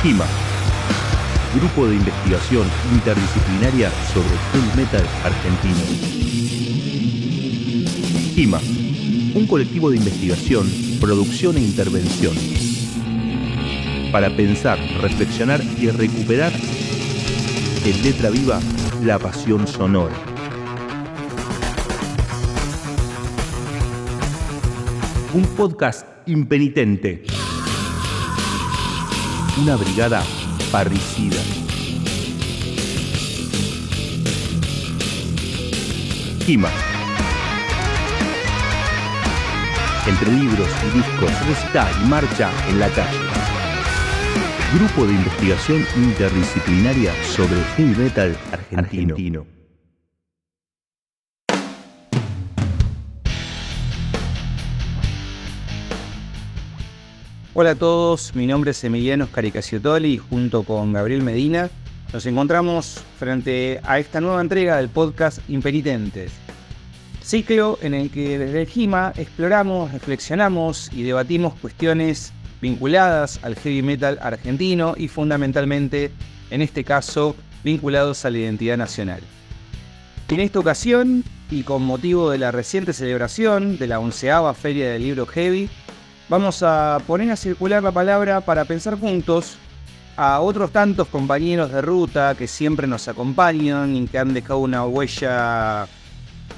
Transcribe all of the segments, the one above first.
HIMA, Grupo de Investigación Interdisciplinaria sobre Heavy Metal Argentino. HIMA, un colectivo de investigación, producción e intervención para pensar, reflexionar y recuperar en letra viva la pasión sonora. Un podcast impenitente. Una brigada parricida. HIMA. Entre libros y discos, recital y marcha en la calle. Grupo de Investigación Interdisciplinaria sobre Heavy Metal Argentino. Hola a todos, mi nombre es Emiliano Scaricaciotoli y junto con Gabriel Medina nos encontramos frente a esta nueva entrega del podcast Impenitentes, ciclo en el que desde el HIMA exploramos, reflexionamos y debatimos cuestiones vinculadas al heavy metal argentino y fundamentalmente, en este caso, vinculados a la identidad nacional. En esta ocasión, y con motivo de la reciente celebración de la 11ª Feria del Libro Heavy, vamos a poner a circular la palabra para pensar juntos a otros tantos compañeros de ruta que siempre nos acompañan y que han dejado una huella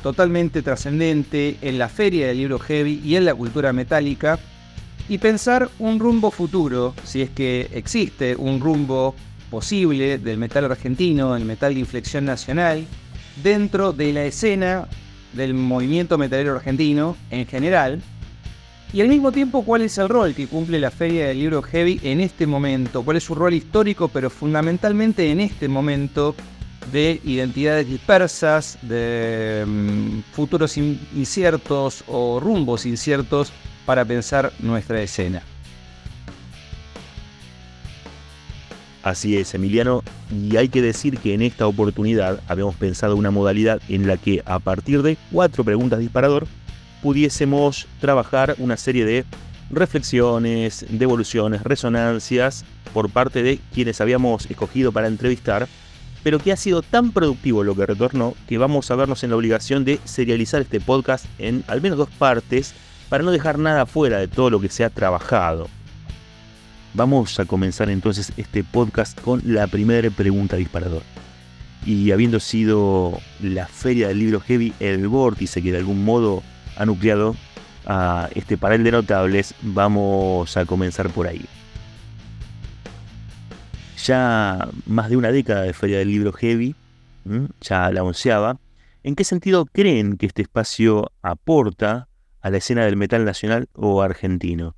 totalmente trascendente en la Feria del Libro Heavy y en la cultura metálica, y pensar un rumbo futuro, si es que existe un rumbo posible del metal argentino, el metal de inflexión nacional, dentro de la escena del movimiento metalero argentino en general. Y al mismo tiempo, ¿cuál es el rol que cumple la Feria del Libro Heavy en este momento? ¿Cuál es su rol histórico, pero fundamentalmente en este momento de identidades dispersas, de futuros inciertos o rumbos inciertos para pensar nuestra escena? Así es, Emiliano, y hay que decir que en esta oportunidad habíamos pensado una modalidad en la que a partir de 4 preguntas disparador pudiésemos trabajar una serie de reflexiones, devoluciones, resonancias por parte de quienes habíamos escogido para entrevistar, pero que ha sido tan productivo lo que retornó que vamos a vernos en la obligación de serializar este podcast en al menos 2 partes para no dejar nada fuera de todo lo que se ha trabajado. Vamos a comenzar entonces este podcast con la primera pregunta disparador. Y habiendo sido la Feria del Libro Heavy el vórtice que de algún modo ha nucleado a este panel de notables, vamos a comenzar por ahí. Ya más de una década de Feria del Libro Heavy, ya la 11ª, ¿en qué sentido creen que este espacio aporta a la escena del metal nacional o argentino?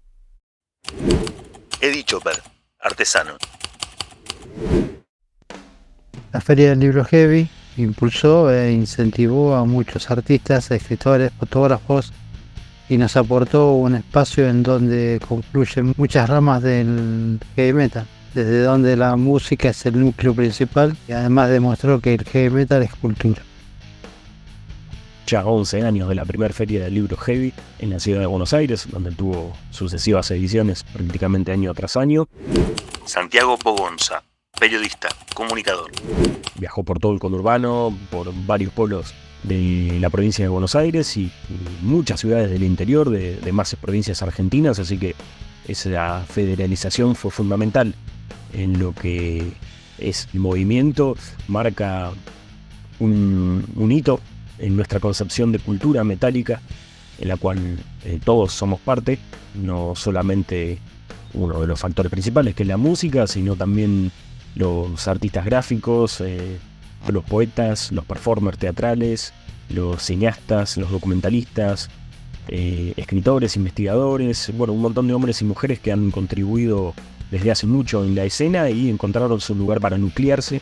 Eddie Chopper, artesano. La Feria del Libro Heavy impulsó e incentivó a muchos artistas, escritores, fotógrafos y nos aportó un espacio en donde confluyen muchas ramas del heavy metal, desde donde la música es el núcleo principal y además demostró que el heavy metal es cultura. Ya 11 años de la primera Feria del Libro Heavy en la ciudad de Buenos Aires, donde tuvo sucesivas ediciones prácticamente año tras año. Santiago Pogonza, periodista, comunicador. Viajó por todo el conurbano, por varios pueblos de la provincia de Buenos Aires y muchas ciudades del interior de más provincias argentinas, así que esa federalización fue fundamental en lo que es el movimiento, marca un hito en nuestra concepción de cultura metálica, en la cual todos somos parte, no solamente uno de los factores principales que es la música, sino también los artistas gráficos, los poetas, los performers teatrales, los cineastas, los documentalistas, escritores, investigadores, bueno, un montón de hombres y mujeres que han contribuido desde hace mucho en la escena y encontraron su lugar para nuclearse,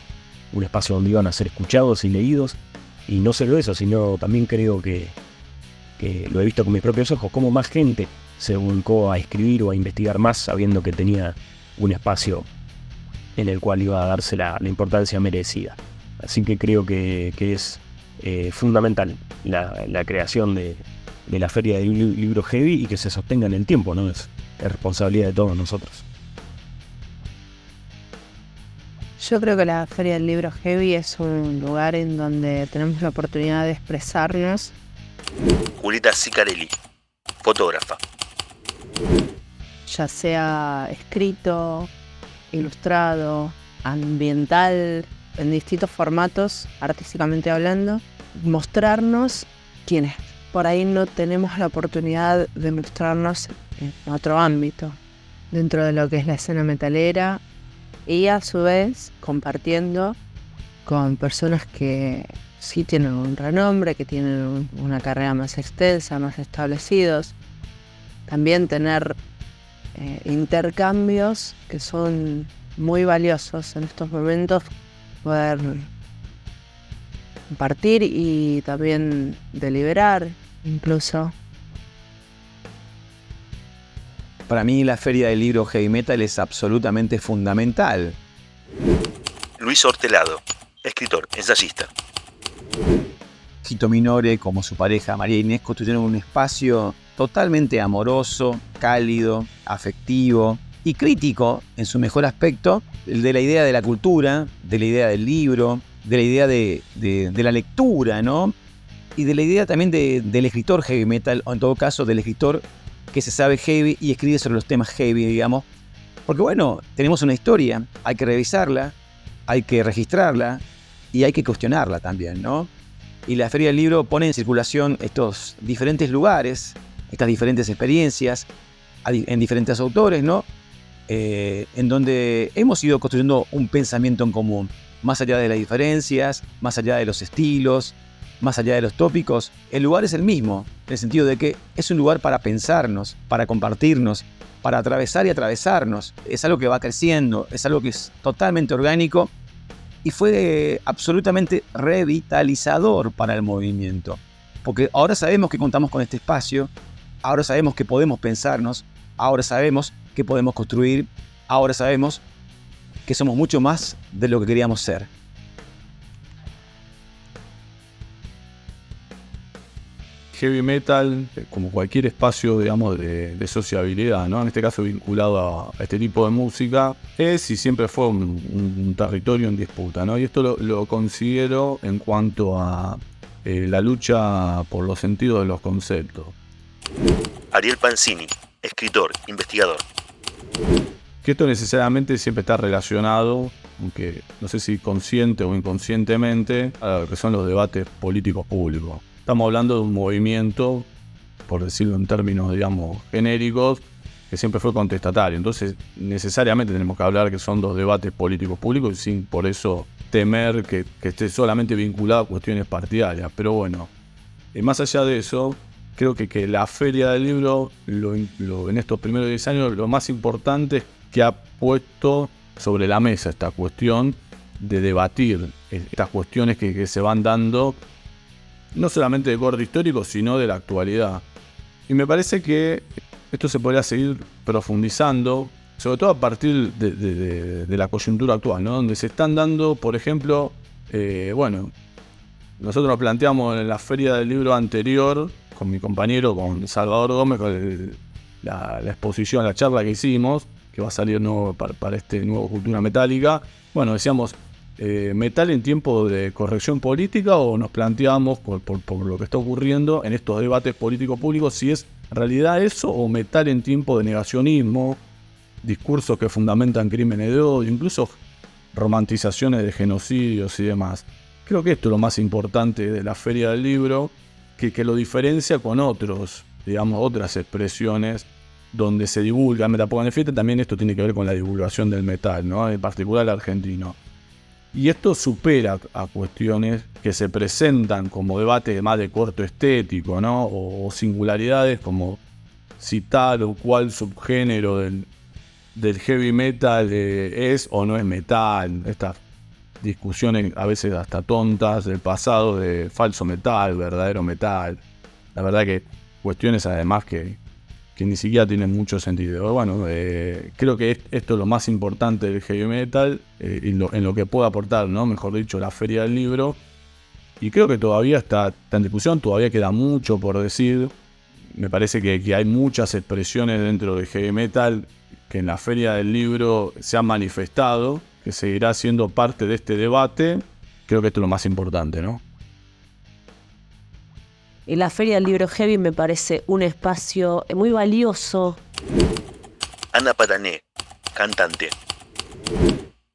un espacio donde iban a ser escuchados y leídos. Y no solo eso, sino también creo que lo he visto con mis propios ojos, cómo más gente se volcó a escribir o a investigar más sabiendo que tenía un espacio en el cual iba a darse la importancia merecida. Así que creo que es fundamental la creación de la Feria del Libro Heavy y que se sostenga en el tiempo, ¿no? Es responsabilidad de todos nosotros. Yo creo que la Feria del Libro Heavy es un lugar en donde tenemos la oportunidad de expresarnos. Julieta Sicarelli, fotógrafa. Ya sea escrito, ilustrado, ambiental, en distintos formatos, artísticamente hablando, mostrarnos quienes por ahí no tenemos la oportunidad de mostrarnos en otro ámbito, dentro de lo que es la escena metalera, y a su vez compartiendo con personas que sí tienen un renombre, que tienen una carrera más extensa, más establecidos. También tener intercambios que son muy valiosos en estos momentos, poder compartir y también deliberar incluso. Para mí la Feria del Libro Heavy Metal es absolutamente fundamental. Luis Hortelado, escritor, ensayista. Quito Minore, como su pareja María Inés, construyeron un espacio totalmente amoroso, cálido, afectivo y crítico en su mejor aspecto, el de la idea de la cultura, de la idea del libro, de la idea de la lectura, ¿no? Y de la idea también del escritor heavy metal, o en todo caso del escritor que se sabe heavy y escribe sobre los temas heavy, digamos. Porque bueno, tenemos una historia, hay que revisarla, hay que registrarla y hay que cuestionarla también, ¿no? Y la Feria del Libro pone en circulación estos diferentes lugares, estas diferentes experiencias, en diferentes autores, ¿no? En donde hemos ido construyendo un pensamiento en común, más allá de las diferencias, más allá de los estilos, más allá de los tópicos. El lugar es el mismo, en el sentido de que es un lugar para pensarnos, para compartirnos, para atravesar y atravesarnos. Es algo que va creciendo, es algo que es totalmente orgánico y fue absolutamente revitalizador para el movimiento. Porque ahora sabemos que contamos con este espacio, ahora sabemos que podemos pensarnos, ahora sabemos que podemos construir, ahora sabemos que somos mucho más de lo que queríamos ser. Heavy metal, como cualquier espacio, digamos, de sociabilidad, ¿no? En este caso vinculado a este tipo de música, es y siempre fue un territorio en disputa, ¿no? Y esto lo considero en cuanto a la lucha por los sentidos de los conceptos. Ariel Pancini, escritor, investigador. Que esto necesariamente siempre está relacionado, aunque no sé si consciente o inconscientemente, a lo que son los debates políticos públicos. Estamos hablando de un movimiento, por decirlo en términos, digamos, genéricos, que siempre fue contestatario. Entonces, necesariamente tenemos que hablar que son dos debates políticos públicos y sin por eso temer que esté solamente vinculado a cuestiones partidarias. Pero bueno, más allá de eso, creo que la Feria del Libro, en estos primeros 10 años, lo más importante es que ha puesto sobre la mesa esta cuestión de debatir estas cuestiones que se van dando, no solamente de corte histórico, sino de la actualidad. Y me parece que esto se podría seguir profundizando, sobre todo a partir de la coyuntura actual, ¿no? Donde se están dando, por ejemplo, nosotros nos planteamos en la Feria del Libro anterior, con mi compañero, con Salvador Gómez, con la exposición, la charla que hicimos, que va a salir nuevo para este nuevo Cultura Metálica. Bueno, decíamos, metal en tiempo de corrección política, o nos planteamos por lo que está ocurriendo en estos debates políticos públicos si es realidad eso o metal en tiempo de negacionismo, discursos que fundamentan crímenes de odio, incluso romantizaciones de genocidios y demás. Creo que esto es lo más importante de la Feria del Libro, que lo diferencia con otras expresiones donde se divulga el metal. También esto tiene que ver con la divulgación del metal, ¿no? En particular el argentino. Y esto supera a cuestiones que se presentan como debates más de corto estético, ¿no? O singularidades como si tal o cual subgénero del heavy metal es o no es metal. Estas discusiones a veces hasta tontas del pasado de falso metal, verdadero metal. La verdad que cuestiones además que ni siquiera tienen mucho sentido. Bueno, creo que esto es lo más importante del heavy metal y en lo que puede aportar, ¿no? Mejor dicho, la Feria del Libro. Y creo que todavía está en discusión, todavía queda mucho por decir. Me parece que hay muchas expresiones dentro del heavy metal que en la Feria del Libro se han manifestado, que seguirá siendo parte de este debate. Creo que esto es lo más importante, ¿no? Y la Feria del Libro Heavy me parece un espacio muy valioso. Ana Parané, cantante.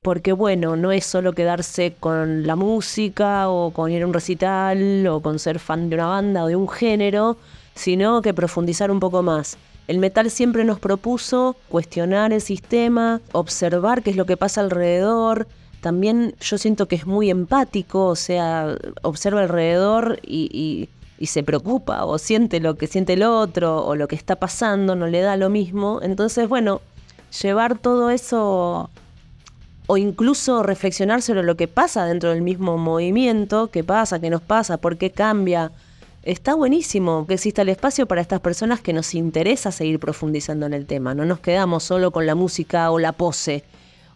Porque bueno, no es solo quedarse con la música o con ir a un recital o con ser fan de una banda o de un género, sino que profundizar un poco más. El metal siempre nos propuso cuestionar el sistema, observar qué es lo que pasa alrededor. También yo siento que es muy empático, o sea, observa alrededor y se preocupa o siente lo que siente el otro o lo que está pasando, no le da lo mismo. Entonces, bueno, llevar todo eso o incluso reflexionar sobre lo que pasa dentro del mismo movimiento, qué pasa, qué nos pasa, por qué cambia. Está buenísimo que exista el espacio para estas personas que nos interesa seguir profundizando en el tema. No nos quedamos solo con la música o la pose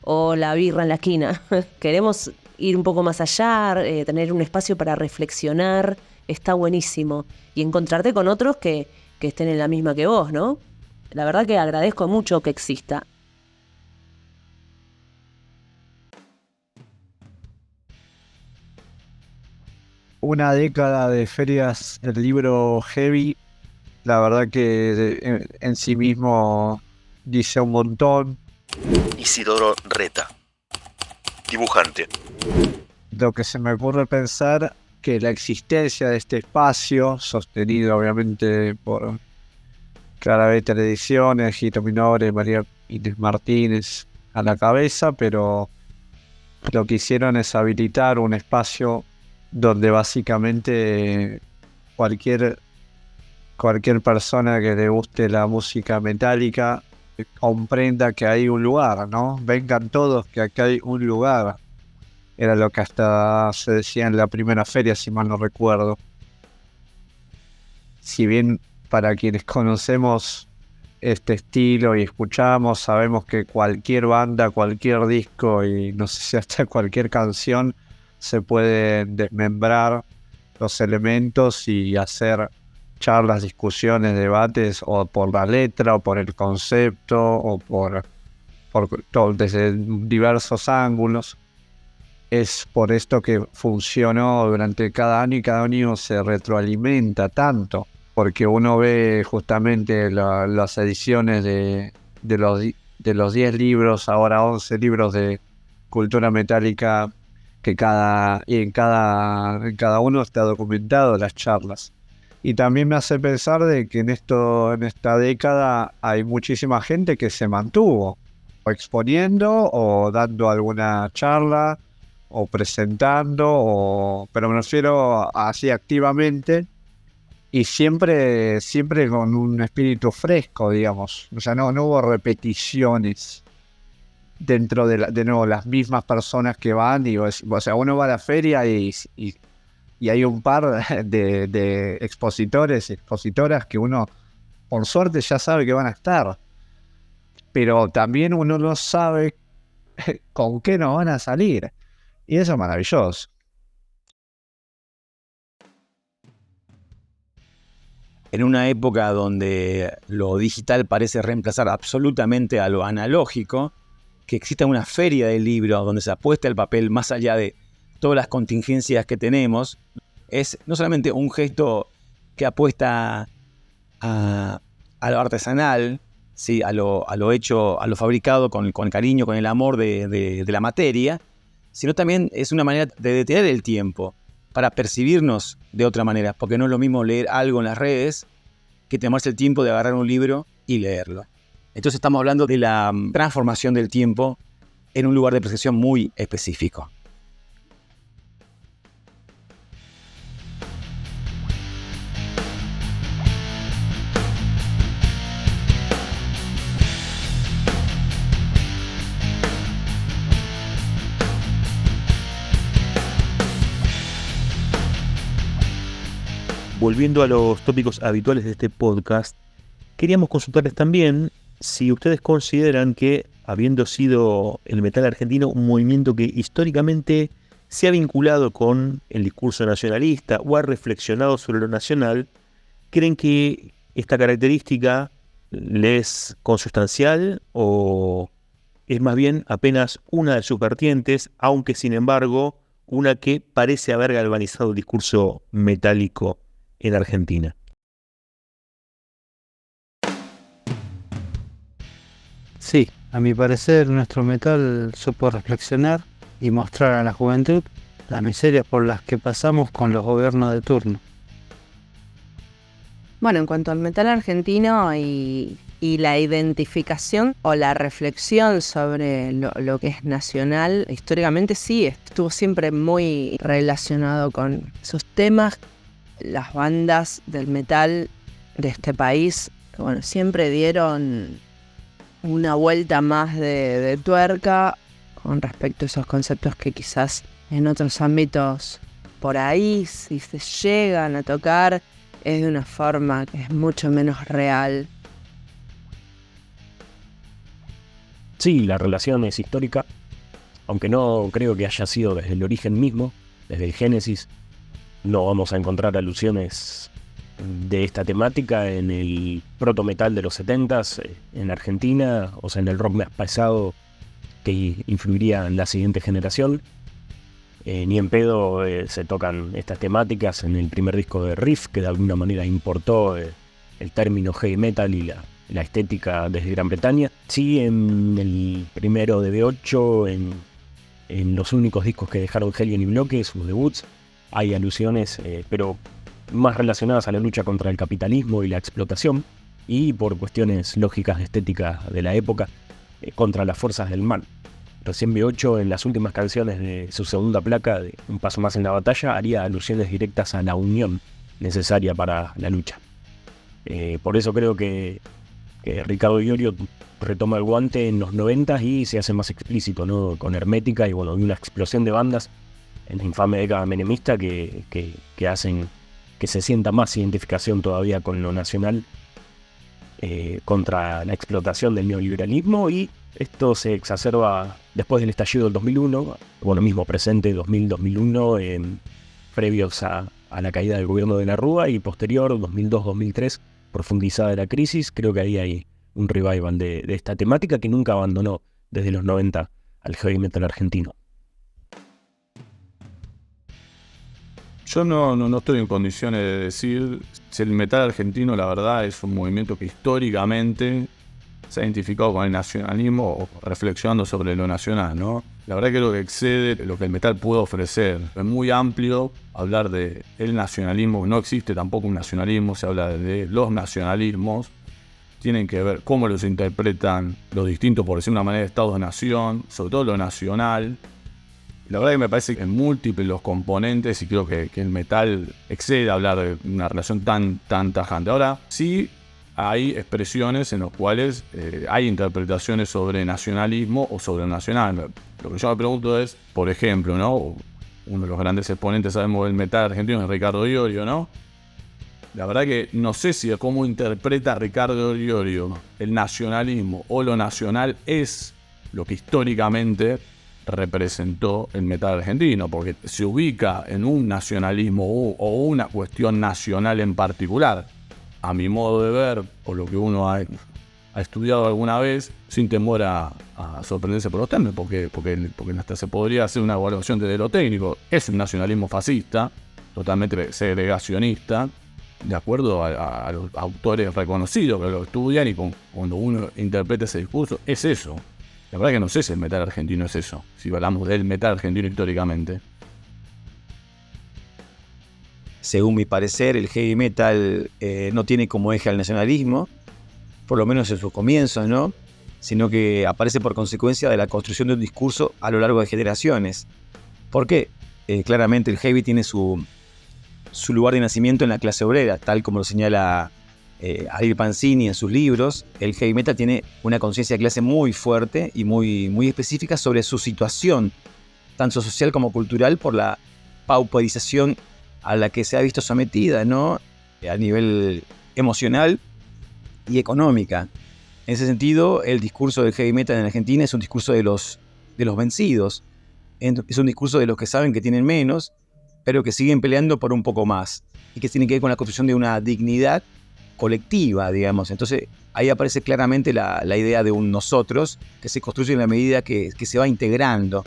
o la birra en la esquina. Queremos ir un poco más allá, tener un espacio para reflexionar. Está buenísimo. Y encontrarte con otros que estén en la misma que vos, ¿no? La verdad que agradezco mucho que exista. Una década de ferias del libro heavy, la verdad que en sí mismo dice un montón. Isidoro Reta, dibujante. Lo que se me ocurre pensar que la existencia de este espacio, sostenido obviamente por Clara Better Ediciones, Gito Minore, María Inés Martínez a la cabeza, pero lo que hicieron es habilitar un espacio donde básicamente cualquier persona que le guste la música metálica comprenda que hay un lugar, ¿no? Vengan todos, que acá hay un lugar. Era lo que hasta se decía en la primera feria, si mal no recuerdo. Si bien para quienes conocemos este estilo y escuchamos, sabemos que cualquier banda, cualquier disco y no sé si hasta cualquier canción se pueden desmembrar los elementos y hacer charlas, discusiones, debates, o por la letra, o por el concepto, o por todo, desde diversos ángulos. Es por esto que funcionó durante cada año y cada año se retroalimenta tanto, porque uno ve justamente las ediciones de los 10 libros, ahora 11 libros de cultura metálica, que en cada uno está documentado las charlas. Y también me hace pensar de que en esta década hay muchísima gente que se mantuvo o exponiendo o dando alguna charla o presentando, pero me refiero así activamente y siempre con un espíritu fresco, digamos. O sea, no hubo repeticiones dentro de nuevo las mismas personas que van, o sea, uno va a la feria y hay un par de expositores y expositoras que uno por suerte ya sabe que van a estar, pero también uno no sabe con qué nos van a salir, y eso es maravilloso. En una época donde lo digital parece reemplazar absolutamente a lo analógico, que exista una feria del libro donde se apuesta el papel más allá de todas las contingencias que tenemos, es no solamente un gesto que apuesta a lo artesanal, ¿sí? a lo hecho, a lo fabricado con cariño, con el amor de la materia, sino también es una manera de detener el tiempo para percibirnos de otra manera, porque no es lo mismo leer algo en las redes que tomarse el tiempo de agarrar un libro y leerlo. Entonces estamos hablando de la transformación del tiempo en un lugar de percepción muy específico. Volviendo a los tópicos habituales de este podcast, queríamos consultarles también si ustedes consideran que, habiendo sido el metal argentino un movimiento que históricamente se ha vinculado con el discurso nacionalista o ha reflexionado sobre lo nacional, ¿creen que esta característica les es consustancial o es más bien apenas una de sus vertientes, aunque sin embargo una que parece haber galvanizado el discurso metálico en Argentina. Sí, a mi parecer nuestro metal supo reflexionar y mostrar a la juventud las miserias por las que pasamos con los gobiernos de turno. Bueno, en cuanto al metal argentino y la identificación o la reflexión sobre lo que es nacional, históricamente sí, estuvo siempre muy relacionado con esos temas. Las bandas del metal de este país, bueno, siempre dieron una vuelta más de tuerca con respecto a esos conceptos que quizás en otros ámbitos por ahí, si se llegan a tocar, es de una forma que es mucho menos real. Sí, la relación es histórica, aunque no creo que haya sido desde el origen mismo, desde el génesis. No vamos a encontrar alusiones de esta temática en el proto-metal de los 70s en Argentina, o sea, en el rock más pesado que influiría en la siguiente generación. Ni en pedo se tocan estas temáticas en el primer disco de Riff, que de alguna manera importó el término heavy metal y la estética desde Gran Bretaña. Sí, en el primero de B8, en los únicos discos que dejaron Hellion y Bloque, sus debuts, hay alusiones, pero más relacionadas a la lucha contra el capitalismo y la explotación, y por cuestiones lógicas estéticas de la época, contra las fuerzas del mal. Recién B8, en las últimas canciones de su segunda placa, de Un paso más en la batalla, haría alusiones directas a la unión necesaria para la lucha. Por eso creo que Ricardo Iorio retoma el guante en los 90 y se hace más explícito, ¿no? Con Hermética y bueno, una explosión de bandas en la infame década menemista que hacen que se sienta más identificación todavía con lo nacional contra la explotación del neoliberalismo, y esto se exacerba después del estallido del 2001, bueno, mismo presente 2000-2001, previos a la caída del gobierno de la Rúa, y posterior 2002-2003, profundizada la crisis. Creo que ahí hay un revival de esta temática que nunca abandonó desde los 90 al heavy metal argentino. Yo no estoy en condiciones de decir si el metal argentino, la verdad, es un movimiento que históricamente se ha identificado con el nacionalismo o reflexionando sobre lo nacional, ¿no? La verdad que lo que excede lo que el metal puede ofrecer. Es muy amplio hablar de el nacionalismo, no existe tampoco un nacionalismo, se habla de los nacionalismos. Tienen que ver cómo los interpretan los distintos, por decir una manera, estados de nación, sobre todo lo nacional. La verdad que me parece que en múltiples los componentes, y creo que el metal excede a hablar de una relación tan tajante. Ahora, sí hay expresiones en las cuales hay interpretaciones sobre nacionalismo o sobre lo nacional. Lo que yo me pregunto es, por ejemplo, ¿no? Uno de los grandes exponentes, sabemos, del metal argentino es Ricardo Iorio, ¿no? La verdad que no sé si cómo interpreta Ricardo Iorio el nacionalismo o lo nacional es lo que históricamente representó el metal argentino, porque se ubica en un nacionalismo o una cuestión nacional en particular. A mi modo de ver, o lo que uno ha estudiado alguna vez, sin temor a sorprenderse por los términos, porque hasta se podría hacer una evaluación desde lo técnico. Es un nacionalismo fascista, totalmente segregacionista, de acuerdo a los autores reconocidos que lo estudian, y cuando uno interpreta ese discurso, es eso. La verdad que no sé si el metal argentino es eso, si hablamos del metal argentino históricamente. Según mi parecer, el heavy metal no tiene como eje al nacionalismo, por lo menos en sus comienzos, ¿no? Sino que aparece por consecuencia de la construcción de un discurso a lo largo de generaciones. ¿Por qué? Claramente el heavy tiene su lugar de nacimiento en la clase obrera, tal como lo señala Ariel Pansini en sus libros. El heavy metal tiene una conciencia de clase muy fuerte y muy específica sobre su situación, tanto social como cultural, por la pauperización a la que se ha visto sometida, ¿no? A nivel emocional y económica. En ese sentido, el discurso del heavy metal en Argentina es un discurso de los vencidos. Es un discurso de los que saben que tienen menos, pero que siguen peleando por un poco más, y que tiene que ver con la construcción de una dignidad colectiva, digamos. Entonces ahí aparece claramente la idea de un nosotros que se construye en la medida que se va integrando.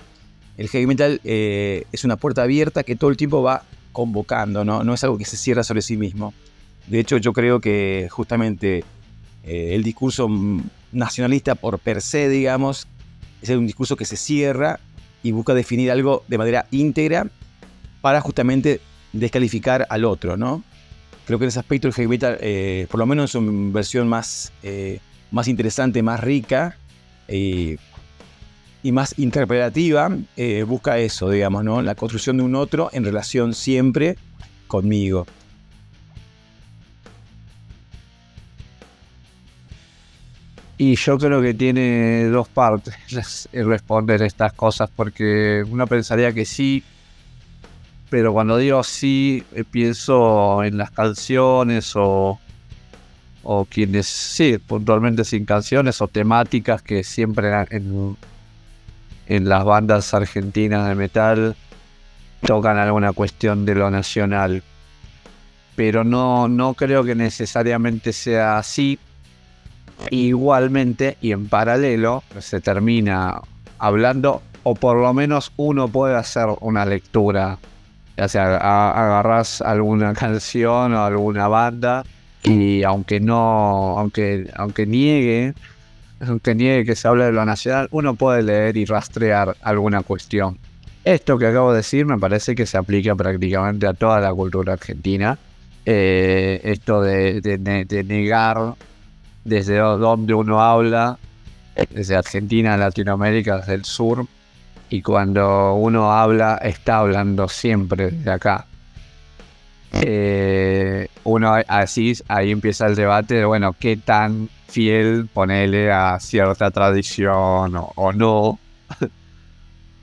El heavy metal es una puerta abierta que todo el tiempo va convocando, no es algo que se cierra sobre sí mismo. De hecho, yo creo que justamente el discurso nacionalista por per se, digamos, es un discurso que se cierra y busca definir algo de manera íntegra para justamente descalificar al otro, ¿no? Creo que en ese aspecto el heavy metal, por lo menos en su versión más interesante, más rica y más interpretativa, busca eso, digamos, ¿no? La construcción de un otro en relación siempre conmigo. Y yo creo que tiene dos partes responder estas cosas, porque uno pensaría que sí, pero cuando digo sí, pienso en las canciones o quienes, sí, puntualmente sin canciones o temáticas que siempre en las bandas argentinas de metal tocan alguna cuestión de lo nacional. Pero no creo que necesariamente sea así. Igualmente y en paralelo se termina hablando, o por lo menos uno puede hacer una lectura, ya sea agarrás alguna canción o alguna banda y aunque niegue que se hable de lo nacional, uno puede leer y rastrear alguna cuestión. Esto que acabo de decir me parece que se aplica prácticamente a toda la cultura argentina. Esto de negar desde donde uno habla, desde Argentina, Latinoamérica, desde el sur, y cuando uno habla, está hablando siempre desde acá. Uno así, ahí empieza el debate de, bueno, qué tan fiel ponele a cierta tradición o no,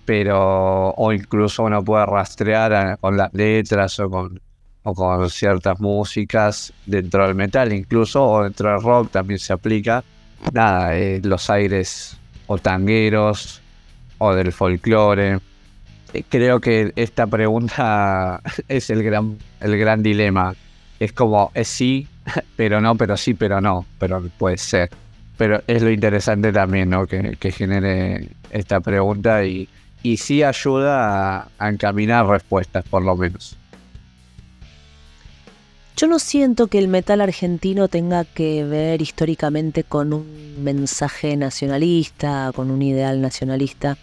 pero o incluso uno puede rastrear con las letras o con ciertas músicas dentro del metal, incluso, o dentro del rock también se aplica. Nada, los aires o tangueros o del folclore. Creo que esta pregunta es el gran dilema. Es como, es sí, pero no, pero sí, pero no, pero puede ser. Pero es lo interesante también, ¿no? Que genere esta pregunta y sí ayuda a encaminar respuestas, por lo menos. Yo no siento que el metal argentino tenga que ver históricamente con un mensaje nacionalista, con un ideal nacionalista.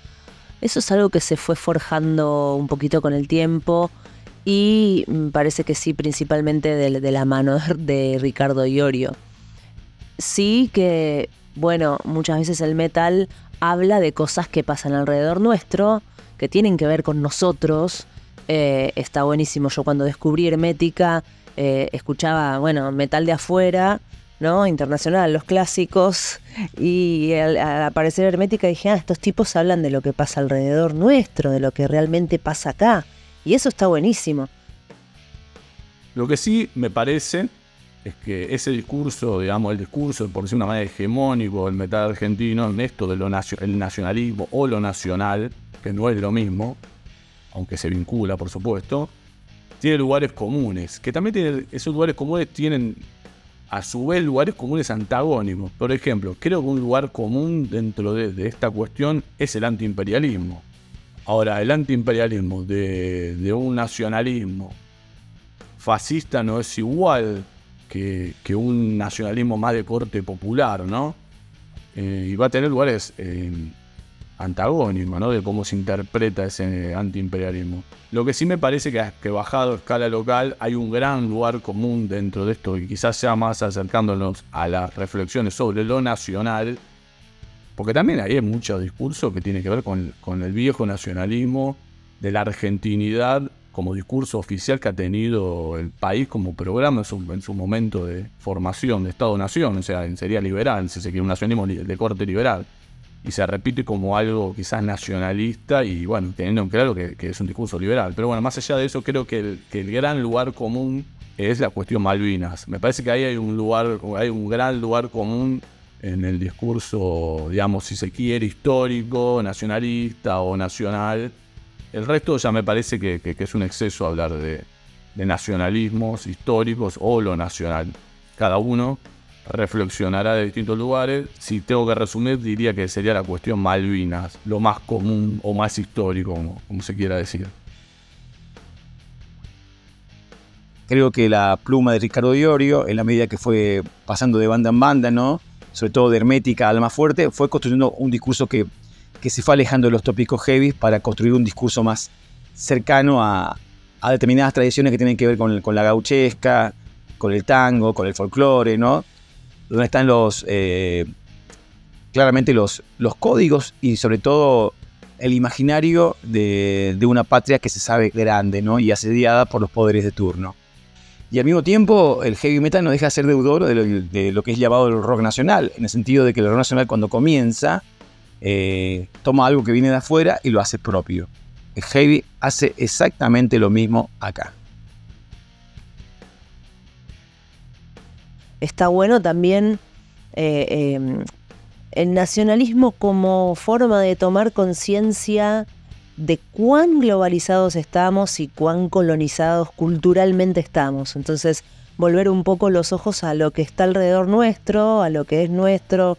Eso es algo que se fue forjando un poquito con el tiempo y me parece que sí, principalmente de la mano de Ricardo Iorio. Sí que, bueno, muchas veces el metal habla de cosas que pasan alrededor nuestro, que tienen que ver con nosotros. Está buenísimo. Yo cuando descubrí Hermética escuchaba, bueno, metal de afuera, ¿no? Internacional, los clásicos, y al aparecer Hermética dije, estos tipos hablan de lo que pasa alrededor nuestro, de lo que realmente pasa acá, y eso está buenísimo. Lo que sí me parece es que ese discurso, digamos, el discurso, por decir una manera, hegemónico del metal argentino, en esto de el nacionalismo o lo nacional, que no es lo mismo, aunque se vincula, por supuesto, tiene lugares comunes, que también esos lugares comunes tienen a su vez lugares comunes antagónicos. Por ejemplo, creo que un lugar común dentro de esta cuestión es el antiimperialismo. Ahora, el antiimperialismo de un nacionalismo fascista no es igual que un nacionalismo más de corte popular, ¿no? Y va a tener lugares antagónicos, ¿no? De cómo se interpreta ese antiimperialismo. Lo que sí me parece que bajado a escala local hay un gran lugar común dentro de esto, y quizás sea más acercándonos a las reflexiones sobre lo nacional, porque también ahí hay mucho discurso que tiene que ver con el viejo nacionalismo de la argentinidad como discurso oficial que ha tenido el país como programa en su momento de formación de Estado-Nación, o sea, sería liberal, si se quiere, un nacionalismo de corte liberal. Y se repite como algo quizás nacionalista y, bueno, teniendo en claro que es un discurso liberal. Pero bueno, más allá de eso, creo que el gran lugar común es la cuestión Malvinas. Me parece que ahí hay un gran lugar común en el discurso, digamos, si se quiere, histórico, nacionalista o nacional. El resto ya me parece que es un exceso hablar de nacionalismos históricos o lo nacional. cada uno reflexionará de distintos lugares. Si tengo que resumir, diría que sería la cuestión Malvinas, lo más común o más histórico, como se quiera decir. Creo que la pluma de Ricardo Iorio, en la medida que fue pasando de banda en banda, ¿no? Sobre todo de Hermética al más fuerte, fue construyendo un discurso que se fue alejando de los tópicos heavy para construir un discurso más cercano a determinadas tradiciones que tienen que ver con la gauchesca, con el tango, con el folclore, ¿no? Donde están claramente los códigos y sobre todo el imaginario de una patria que se sabe grande, ¿no? Y asediada por los poderes de turno. Y al mismo tiempo, el heavy metal no deja de ser deudor de lo que es llamado el rock nacional, en el sentido de que el rock nacional, cuando comienza, toma algo que viene de afuera y lo hace propio. El heavy hace exactamente lo mismo acá. Está bueno también el nacionalismo como forma de tomar conciencia de cuán globalizados estamos y cuán colonizados culturalmente estamos. Entonces, volver un poco los ojos a lo que está alrededor nuestro, a lo que es nuestro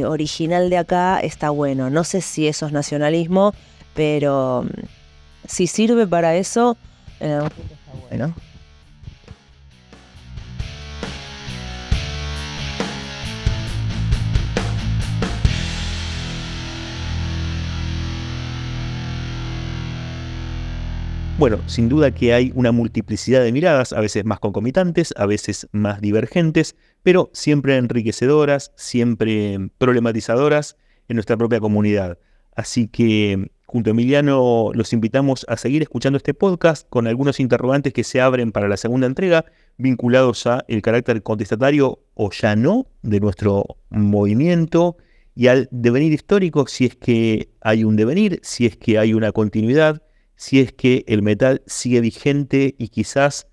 original de acá, está bueno. No sé si eso es nacionalismo, pero si sirve para eso, está bueno. Bueno, sin duda que hay una multiplicidad de miradas, a veces más concomitantes, a veces más divergentes, pero siempre enriquecedoras, siempre problematizadoras en nuestra propia comunidad. Así que, junto a Emiliano, los invitamos a seguir escuchando este podcast con algunos interrogantes que se abren para la segunda entrega, vinculados a el carácter contestatario o ya no de nuestro movimiento y al devenir histórico, si es que hay un devenir, si es que hay una continuidad, si es que el metal sigue vigente y quizás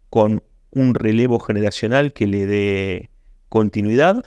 con un relevo generacional que le dé continuidad,